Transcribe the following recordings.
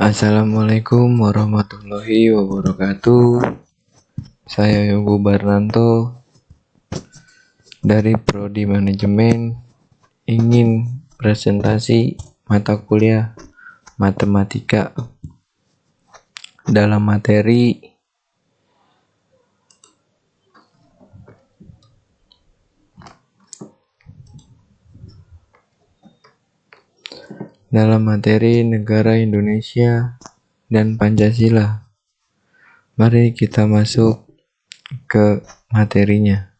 Assalamualaikum warahmatullahi wabarakatuh. Saya Yogo Barnanto dari Prodi Manajemen ingin presentasi mata kuliah Matematika dalam materi negara Indonesia dan Pancasila. Mari kita masuk ke materinya.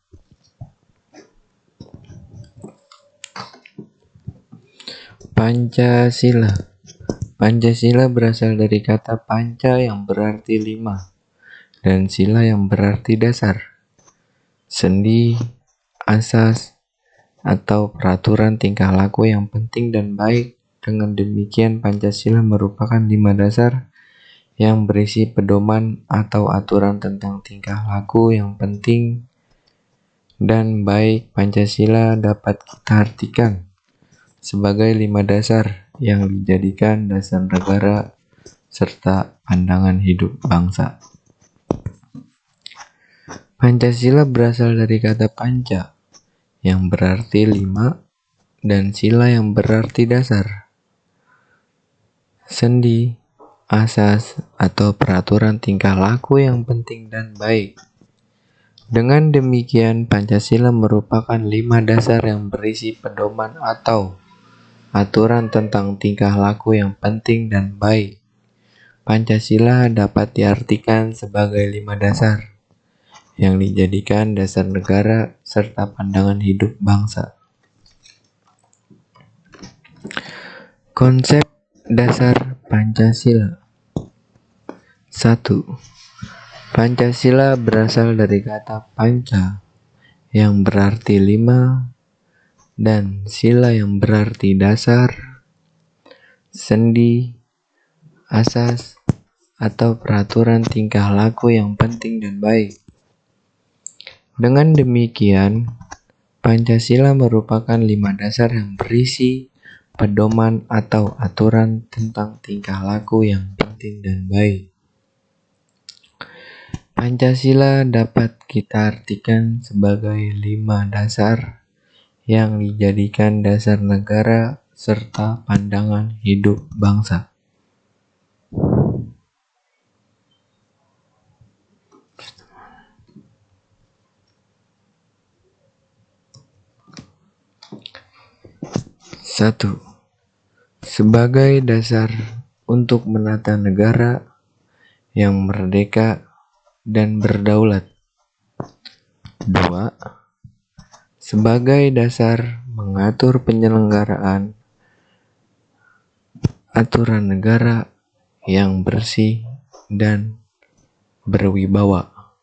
Pancasila. Pancasila berasal dari kata panca yang berarti 5 dan sila yang berarti dasar, sendi, asas, atau peraturan tingkah laku yang penting dan baik. Dengan demikian, Pancasila merupakan 5 dasar yang berisi pedoman atau aturan tentang tingkah laku yang penting dan baik. Pancasila dapat kita artikan sebagai 5 dasar yang dijadikan dasar negara serta pandangan hidup bangsa. Pancasila berasal dari kata panca yang berarti 5 dan sila yang berarti dasar, sendi, asas, atau peraturan tingkah laku yang penting dan baik. Dengan demikian, Pancasila merupakan 5 dasar yang berisi pedoman atau aturan tentang tingkah laku yang penting dan baik. Pancasila dapat diartikan sebagai 5 dasar yang dijadikan dasar negara serta pandangan hidup bangsa. Konsep dasar Pancasila. 1. Pancasila berasal dari kata panca yang berarti 5 dan sila yang berarti dasar, sendi, asas, atau peraturan tingkah laku yang penting dan baik. Dengan demikian, Pancasila merupakan 5 dasar yang berisi pedoman atau aturan tentang tingkah laku yang penting dan baik. Pancasila dapat kita artikan sebagai 5 dasar yang dijadikan dasar negara serta pandangan hidup bangsa. Satu, sebagai dasar untuk menata negara yang merdeka dan berdaulat. 2. Sebagai dasar mengatur penyelenggaraan aturan negara yang bersih dan berwibawa,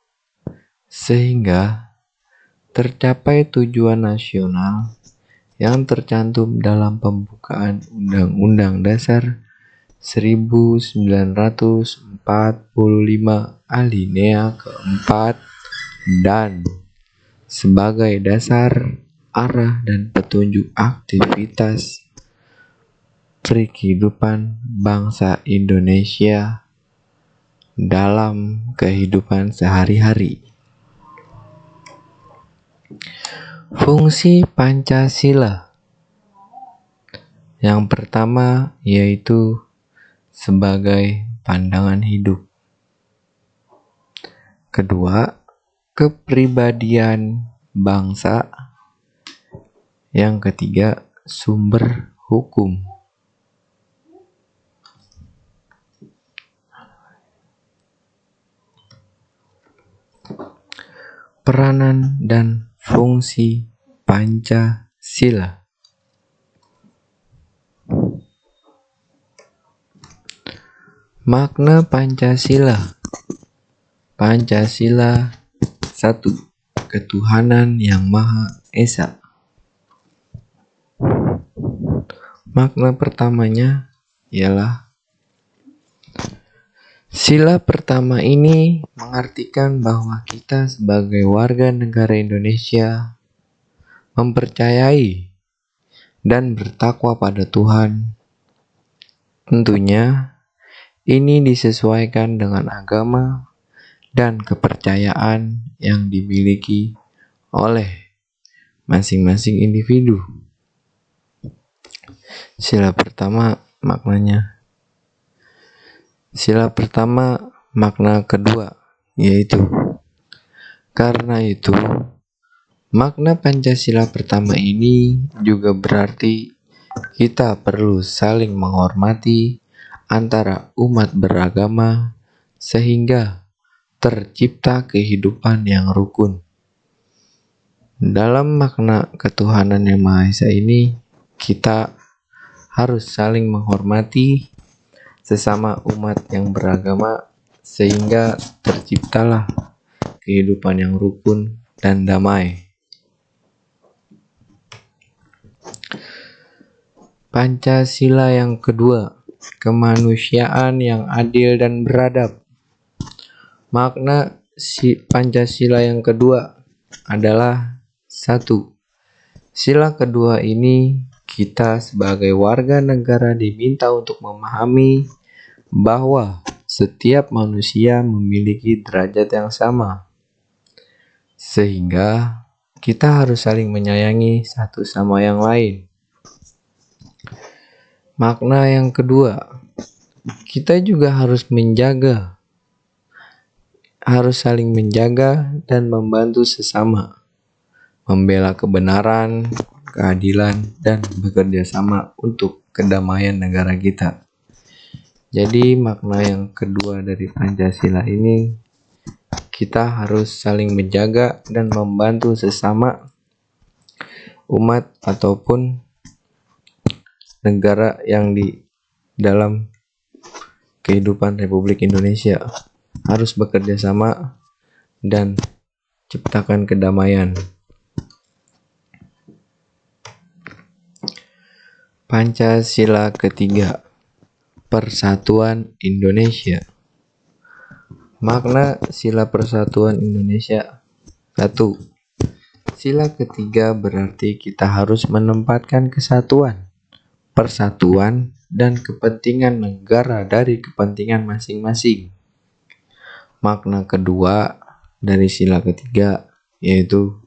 sehingga tercapai tujuan nasional yang tercantum dalam pembukaan Undang-Undang Dasar 1945 alinea keempat dan sebagai dasar arah dan petunjuk aktivitas kehidupan bangsa Indonesia dalam kehidupan sehari-hari. Fungsi Pancasila. Yang pertama yaitu sebagai pandangan hidup. Kedua, kepribadian bangsa. Yang ketiga, sumber hukum. Peranan dan fungsi Pancasila. Makna Pancasila. Pancasila 1. Ketuhanan yang Maha Esa. Makna pertamanya ialah sila pertama ini mengartikan bahwa kita sebagai warga negara Indonesia mempercayai dan bertakwa pada Tuhan. Tentunya Ini disesuaikan dengan agama dan kepercayaan yang dimiliki oleh masing-masing individu. Sila pertama maknanya. Sila pertama makna kedua yaitu karena itu makna Pancasila pertama ini juga berarti kita perlu saling menghormati antara umat beragama sehingga tercipta kehidupan yang rukun. Dalam makna ketuhanan yang Maha Esa ini, kita harus saling menghormati sesama umat yang beragama sehingga terciptalah kehidupan yang rukun dan damai. Pancasila yang kedua, kemanusiaan yang adil dan beradab. Makna Pancasila yang kedua adalah 1. Sila kedua ini kita sebagai warga negara diminta untuk memahami bahwa setiap manusia memiliki derajat yang sama. Sehingga kita harus saling menyayangi satu sama yang lain. Makna yang kedua, kita juga harus saling menjaga dan membantu sesama, membela kebenaran, keadilan, dan bekerja sama untuk kedamaian negara kita. Jadi makna yang kedua dari Pancasila ini, kita harus saling menjaga dan membantu sesama umat ataupun negara yang di dalam kehidupan Republik Indonesia, harus bekerja sama dan ciptakan kedamaian. Pancasila ketiga, Persatuan Indonesia. Makna sila Persatuan Indonesia. 1. Sila ketiga berarti kita harus menempatkan kesatuan, persatuan, dan kepentingan negara dari kepentingan masing-masing. Makna kedua dari sila ketiga yaitu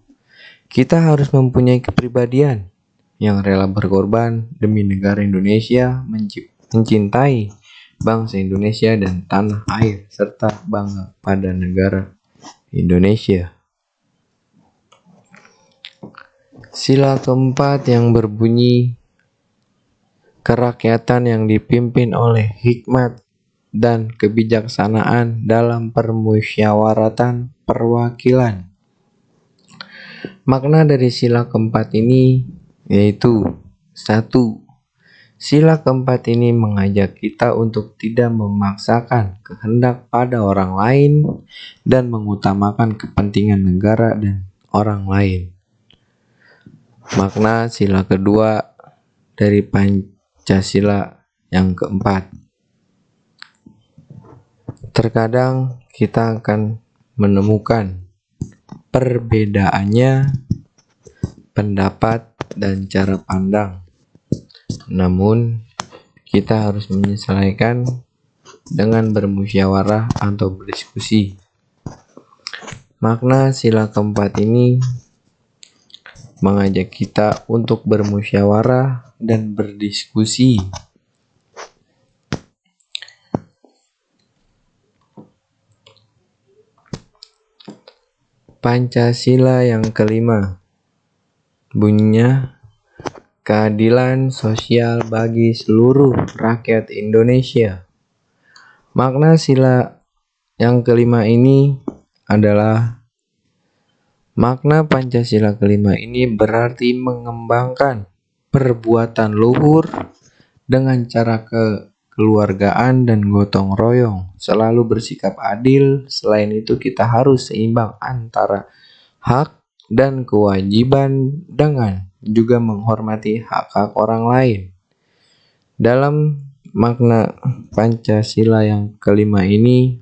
kita harus mempunyai kepribadian yang rela berkorban demi negara Indonesia, mencintai bangsa Indonesia dan tanah air, serta bangga pada negara Indonesia. Sila keempat yang berbunyi kerakyatan yang dipimpin oleh hikmat dan kebijaksanaan dalam permusyawaratan perwakilan. Makna dari sila keempat ini yaitu 1. Sila keempat ini mengajak kita untuk tidak memaksakan kehendak pada orang lain dan mengutamakan kepentingan negara dan orang lain. Makna sila kedua dari Pancasila yang keempat. Terkadang kita akan menemukan perbedaannya pendapat dan cara pandang. Namun, kita harus menyesuaikan dengan bermusyawarah atau berdiskusi. Makna sila keempat ini mengajak kita untuk bermusyawarah dan berdiskusi. Pancasila yang kelima, bunyinya keadilan sosial bagi seluruh rakyat Indonesia. Makna sila yang kelima ini adalah makna Pancasila kelima ini berarti mengembangkan perbuatan luhur dengan cara kekeluargaan dan gotong royong, selalu bersikap adil. Selain itu kita harus seimbang antara hak dan kewajiban dengan juga menghormati hak-hak orang lain. Dalam makna Pancasila yang kelima ini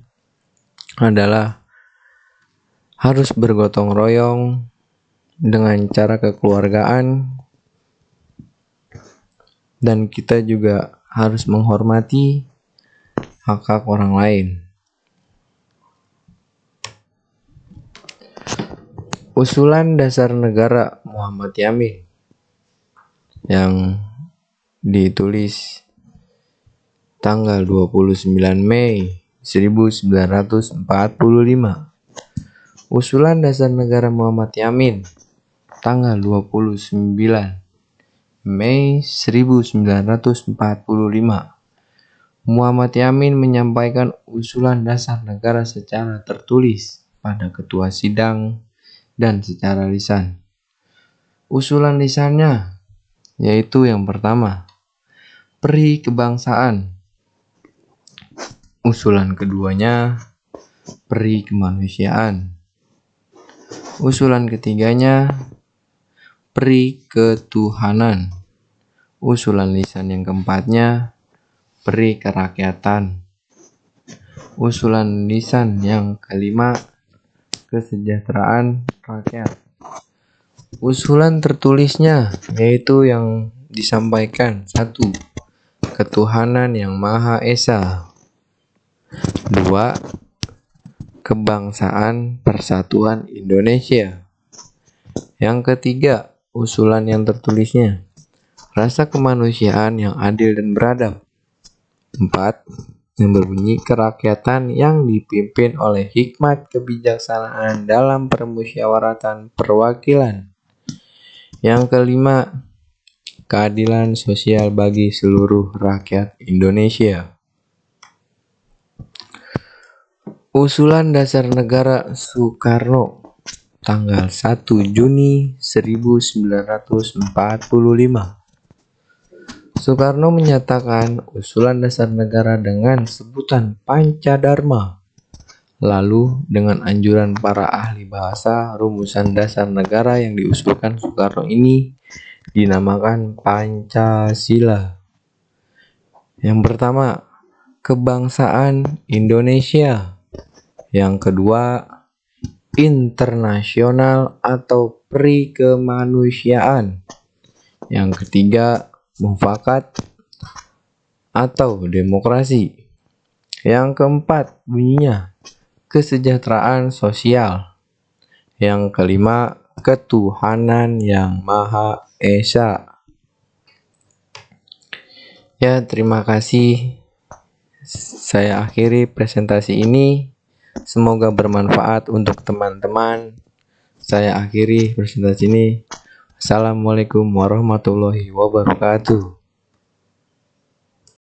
adalah harus bergotong royong dengan cara kekeluargaan, dan kita juga harus menghormati hak-hak orang lain. Usulan Dasar Negara Muhammad Yamin yang ditulis tanggal 29 Mei 1945. Usulan Dasar Negara Muhammad Yamin tanggal 29 Mei 1945. Muhammad Yamin menyampaikan usulan dasar negara secara tertulis pada ketua sidang dan secara lisan. Usulan lisannya yaitu yang pertama, peri kebangsaan. Usulan keduanya, peri kemanusiaan. Usulan ketiganya, peri ketuhanan. Usulan lisan yang keempatnya, peri kerakyatan. Usulan lisan yang kelima, kesejahteraan rakyat. Usulan tertulisnya yaitu yang disampaikan 1. Ketuhanan yang Maha Esa. 2. Kebangsaan Persatuan Indonesia. Yang ketiga, usulan yang tertulisnya, rasa kemanusiaan yang adil dan beradab. 4. Yang berbunyi kerakyatan yang dipimpin oleh hikmat kebijaksanaan dalam permusyawaratan perwakilan. Yang kelima, keadilan sosial bagi seluruh rakyat Indonesia. Usulan Dasar Negara Soekarno tanggal 1 Juni 1945. Soekarno menyatakan usulan dasar negara dengan sebutan Pancadharma. Lalu dengan anjuran para ahli bahasa, rumusan dasar negara yang diusulkan Soekarno ini dinamakan Pancasila. Yang pertama, kebangsaan Indonesia. Yang kedua, internasional atau peri kemanusiaan. Yang ketiga, mufakat atau demokrasi. Yang keempat, bunyinya kesejahteraan sosial. Yang kelima, ketuhanan yang Maha Esa. Ya, terima kasih. Saya akhiri presentasi ini. Semoga bermanfaat untuk teman-teman. Saya akhiri presentasi ini. Assalamualaikum warahmatullahi wabarakatuh.